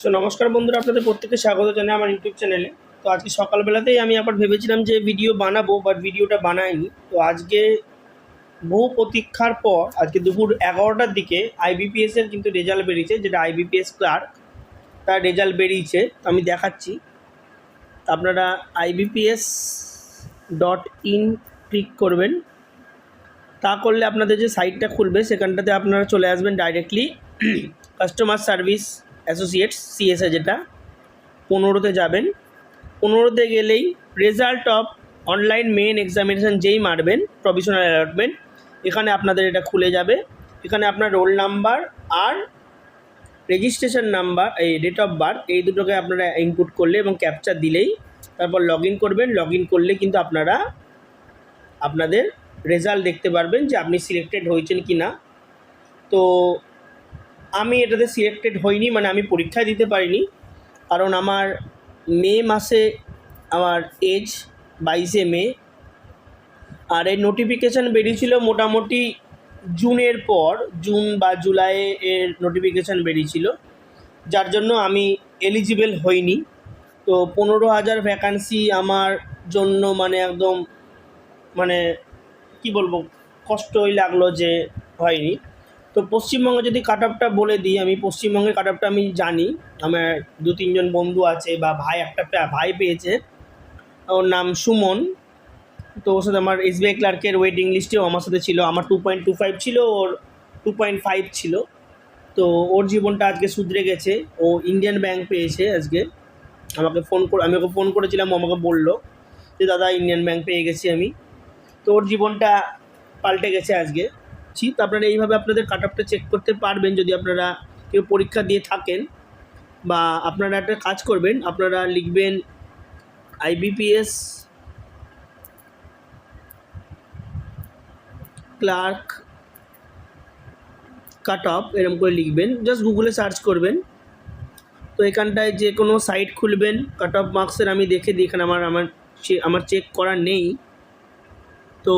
তো নমস্কার বন্ধুরা, আপনাদের প্রত্যেককে স্বাগত জানাই আমার ইউটিউব চ্যানেলে। তো আজকে সকালবেলাতেই আমি আবার ভেবেছিলাম যে ভিডিও বানাবো, বাট ভিডিওটা বানাইনি। তো আজকে বহু প্রতীক্ষার পর আজকে দুপুর 11টার দিকে আইবিপিএসের কিন্তু রেজাল্ট বেরিয়েছে, যেটা আইবিপিএস ক্লার্ক, তার রেজাল্ট বেরিয়েছে। আমি দেখাচ্ছি। আপনারা IBPS.in ক্লিক করবেন। তা করলে আপনাদের যে সাইটটা খুলবে সেখানটাতে আপনারা চলে আসবেন directly customer service associates CSA, যেটা 15তে যাবেন। 15তে গেলেই result of online main examination যেই মারবেন প্রভিশনাল অ্যালটমেন্ট, এখানে আপনাদের এটা খুলে যাবে। এখানে আপনার রোল নাম্বার আর রেজিস্ট্রেশন নাম্বার, এই ডেট অফ বার্থ, এই দুটোকে আপনারা ইনপুট করলে এবং ক্যাপচার দিলেই তারপর লগ ইন করবেন। লগ ইন করলে কিন্তু আপনারা আপনাদের রেজাল্ট দেখতে পারবেন যে আপনি সিলেক্টেড হয়েছেন কি না। তো আমি এটাতে সিলেক্টেড হইনি, মানে আমি পরীক্ষা দিতে পারিনি, কারণ আমার মে মাসে আমার এজ 22শে মে, আর এই নোটিফিকেশান বেরিয়েছিল মোটামুটি জুনের পর, জুন বা জুলাই এর নোটিফিকেশান বেরিয়েছিল, যার জন্য আমি এলিজিবল হইনি। তো 15,000 ভ্যাকান্সি আমার জন্য মানে একদম মানে কি বলবো, কষ্টই লাগলো যে হয়নি। তো পশ্চিমবঙ্গে যদি কাট অফটা বলে দিই, আমি পশ্চিমবঙ্গের কাট অফটা আমি জানি। আমার 2-3 জন বন্ধু আছে, বা ভাই একটা ভাই পেয়েছে, ওর নাম সুমন। তো ওর সাথে আমার এসবিআই ক্লার্কের ওয়েটিং লিস্টেও আমার সাথে ছিল। আমার 2.25 ছিল, ওর 2.5 ছিল। তো ওর জীবনটা আজকে শুধরে গেছে। ও ইন্ডিয়ান ব্যাংক পেয়েছে আজকে। আমি ওকে ফোন করেছিলাম, ও আমাকে বললো যে দাদা ইন্ডিয়ান ব্যাংক পেয়ে গেছি আমি। তো ওর জীবনটা পাল্টে গেছে আজকে। তো আপনারা এইভাবে আপনাদের কাট অফটা চেক করতে পারবেন যদি আপনারা কেউ পরীক্ষা দিয়ে থাকেন। বা আপনারা একটা কাজ করবেন, আপনারা লিখবেন IBPS ক্লার্ক কাট অফ, এরকম করে লিখবেন, জাস্ট গুগলে সার্চ করবেন। তো এখানটায় যে কোনো সাইট খুলবেন কাট অফ মার্কসের, আমি দেখে দিই। এখানে আমার চেক করা নেই। তো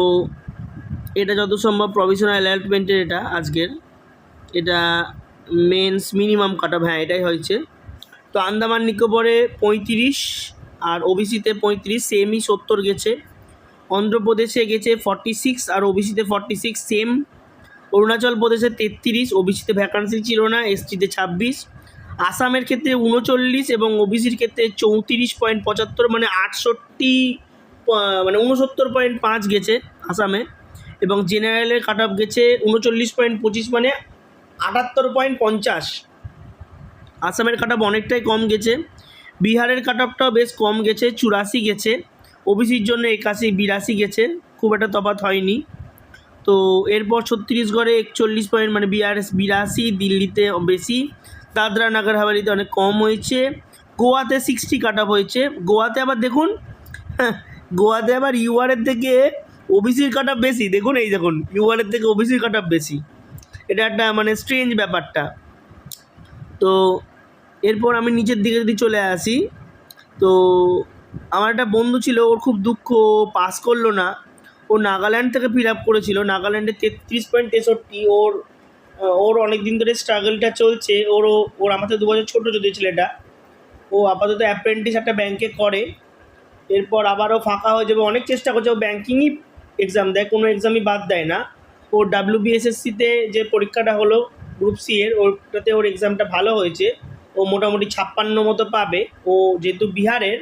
এটা যত সম্ভব প্রভিশনাল অ্যালটমেন্টের, এটা আজকের, এটা মেন্স মিনিমাম কাট অফ, হ্যাঁ এটাই হয়েছে। তো আন্দামান নিকোবরে 35 আর ওবিসিতে 35, সেমই 70 গেছে। অন্ধ্রপ্রদেশে গেছে 46 আর ওবিসিতে 46 সেম। অরুণাচল প্রদেশে 33, ওবিসিতে ভ্যাকান্সি ছিল না, এসটিতে 26। আসামের ক্ষেত্রে 39 এবং ওবিসির ক্ষেত্রে 34.75, মানে 69.5 গেছে আসামে। এবং জেনারেলের কাট অফ গেছে 39.25, মানে 78.50। আসামের কাট অফ অনেকটাই কম গেছে। বিহারের কাট অফটাও বেশ কম গেছে, 84 গেছে। ওবিসির জন্য 81, 82 গেছে, খুব একটা তফাৎ হয়নি। তো এরপর ছত্তিশগড়ে 41 পয়েন্ট, মানে 82। দিল্লিতে বেশি, দাদরা নাগার হাভেলিতে অনেক কম হয়েছে। গোয়াতে 60 কাট অফ হয়েছে। গোয়াতে আবার দেখুন, গোয়াতে আবার ইউআরের থেকে ওবিসির কাট অফ বেশি। দেখুন, এই দেখুন, ইউআরের থেকে ওবিসির কাট অফ বেশি। এটা একটা মানে স্ট্রেঞ্জ ব্যাপারটা। তো এরপর আমি নিচের দিকে যদি চলে আসি, তো আমার একটা বন্ধু ছিল, ওর খুব দুঃখ, পাস করলো না। ও নাগাল্যান্ড থেকে ফিল আপ করেছিল, নাগাল্যান্ডে 33.63। ওর অনেক দিন ধরে স্ট্রাগলটা চলছে। ওর আমার থেকে 2 বছর ছোটো যদি ছেলেটা। ও আপাতত অ্যাপ্রেন্টিস একটা ব্যাংকে করে, এরপর আবারও ফাঁকা হয়ে যাবে। অনেক চেষ্টা করছে, ও ব্যাঙ্কিংই এক্সাম দেয়, কোনো এক্সামই বাদ দেয় না। ওর WBSSCতে যে পরীক্ষাটা হলো গ্রুপ সি এর, ওটাতে ওর এক্সামটা ভালো হয়েছে। ও মোটামুটি 56 মতো পাবে। ও যেহেতু বিহারের,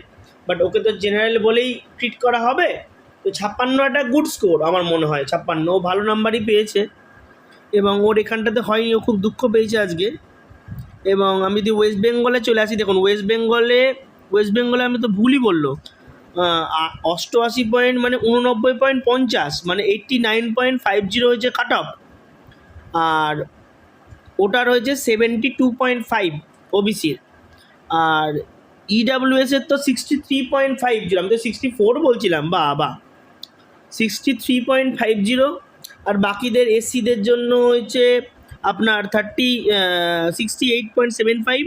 বাট ওকে তো জেনারেল বলেই ট্রিট করা হবে। তো 56 একটা গুড স্কোর আমার মনে হয়। 56, ও ভালো নাম্বারই পেয়েছে। এবং ওর এখানটাতে হয়নি, ও খুব দুঃখ পেয়েছে আজকে। এবং আমি যদি ওয়েস্ট বেঙ্গলে চলে আসি, দেখুন ওয়েস্ট বেঙ্গলে আমি তো ভুলই বললো, 88 পয়েন্ট, মানে 89.50, মানে 89.50 হয়েছে কাট অফ। আর ওটার হয়েছে 72.5 ওবিসির। আর ইডাব্লিউএসের তো 63.50, আমি তো 64 বলছিলাম, বা 63.50। আর বাকিদের এসসিদের জন্য হয়েছে আপনার 68.75।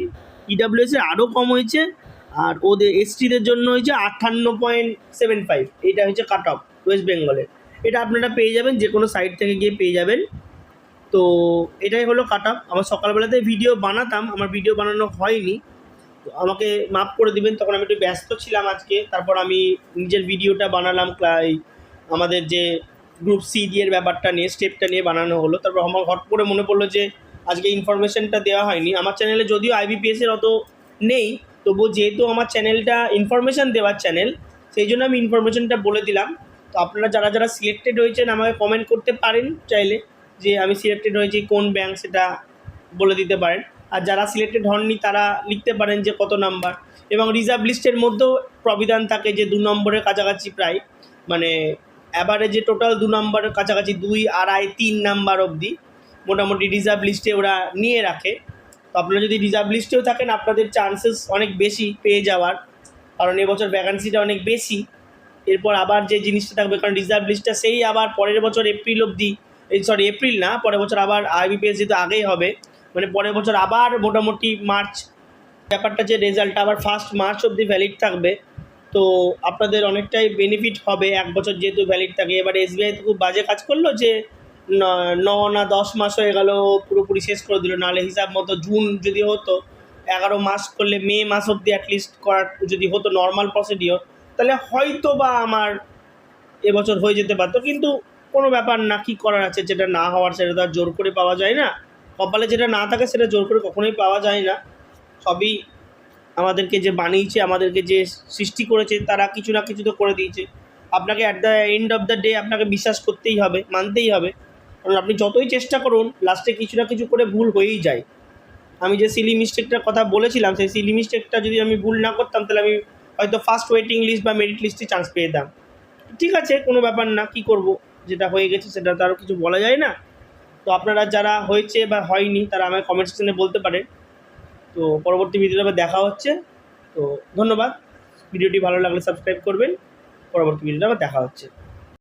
ইডাব্লিউএসের আরও কম হয়েছে। আর ওদের এসটিদের জন্য হয়েছে 58.75। এটা হচ্ছে কাট অফ ওয়েস্ট বেঙ্গলের। এটা আপনারা পেয়ে যাবেন, যে কোনো সাইট থেকে গিয়ে পেয়ে যাবেন। তো এটাই হলো কাট অফ। আমার সকালবেলাতে ভিডিও বানাতাম, আমার ভিডিও বানানো হয়নি। তো আমাকে মাফ করে দিবেন, তখন আমি একটু ব্যস্ত ছিলাম আজকে। তারপর আমি নিজের ভিডিওটা বানালাম আমাদের যে গ্রুপ সিডি এর ব্যাপারটা নিয়ে, স্টেপটা নিয়ে বানানো হলো। তারপর আমার হট করে মনে পড়লো যে আজকে ইনফরমেশনটা দেওয়া হয়নি। আমার চ্যানেলে যদিও আইবিপিএস এর অত নেই, তবুও যেহেতু আমার চ্যানেলটা ইনফরমেশান দেওয়ার চ্যানেল, সেই জন্য আমি ইনফরমেশনটা বলে দিলাম। তো আপনারা যারা যারা সিলেক্টেড হয়েছেন আমাকে কমেন্ট করতে পারেন চাইলে, যে আমি সিলেক্টেড হয়েছি কোন ব্যাংক, সেটা বলে দিতে পারেন। আর যারা সিলেক্টেড হননি তারা লিখতে পারেন যে কত নাম্বার। এবং রিজার্ভ লিস্টের মধ্যেও প্রবিধান থাকে যে 2 নম্বরের কাছাকাছি প্রায়, মানে অ্যাভারেজে টোটাল 2 নম্বরের কাছাকাছি 2, 2.5, 3 নাম্বার অবধি মোটামুটি রিজার্ভ লিস্টে ওরা নিয়ে রাখে। তো আপনারা যদি রিজার্ভ লিস্টেও থাকেন আপনাদের চান্সেস অনেক বেশি পেয়ে যাওয়ার, কারণ এবছর ভ্যাকান্সিটা অনেক বেশি। এরপর আবার যে জিনিসটা থাকবে, কারণ রিজার্ভ লিস্টটা সেই আবার পরের বছর এপ্রিল অবধি, এপ্রিল না, পরের বছর আবার আইবিপিএস যেহেতু আগেই হবে, মানে পরের বছর আবার মোটামুটি মার্চ, ব্যাপারটা যে রেজাল্টটা আবার 1 মার্চ অবধি ভ্যালিড থাকবে। তো আপনাদের অনেকটাই বেনিফিট হবে, 1 বছর যেহেতু ভ্যালিড থাকে। এবার এসবিআই তো খুব বাজে কাজ করলো যে 9 না 10 মাস হয়ে গেল, পুরোপুরি শেষ করে দিল। নাহলে হিসাব মতো জুন যদি হতো, 11 মাস করলে মে মাস অবধি অ্যাটলিস্ট করার যদি হতো নর্মাল প্রসিডিওর, তাহলে হয়তো বা আমার এবছর হয়ে যেতে পারতো। কিন্তু কোনো ব্যাপার না, কী করার আছে, যেটা না হওয়ার সেটা তো আর জোর করে পাওয়া যায় না। কপালে যেটা না থাকে সেটা জোর করে কখনোই পাওয়া যায় না। সবই আমাদেরকে যে বানিয়েছে, আমাদেরকে যে সৃষ্টি করেছে, তারা কিছু না কিছু তো করে দিয়েছে। আপনাকে at the end of the day আপনাকে বিশ্বাস করতেই হবে, মানতেই হবে। কারণ আপনি যতই চেষ্টা করুন, লাস্টে কিছু না কিছু করে ভুল হয়েই যায়। আমি যে সিলি মিস্টেকটার কথা বলেছিলাম, সেই সিলি মিস্টেকটা যদি আমি ভুল না করতাম, তাহলে আমি হয়তো ফার্স্ট ওয়েটিং লিস্ট বা মেরিট লিস্টে চান্স পেতাম। ঠিক আছে, কোনো ব্যাপার না, কী করব, যেটা হয়ে গেছে সেটা তো আরও কিছু বলা যায় না। তো আপনারা যারা হয়েছে বা হয়নি তারা আমায় কমেন্ট সেকশনে বলতে পারেন। তো পরবর্তী ভিডিওতে আবার দেখা হচ্ছে। তো ধন্যবাদ। ভিডিওটি ভালো লাগলে সাবস্ক্রাইব করবেন। পরবর্তী ভিডিওতে আবার দেখা হচ্ছে।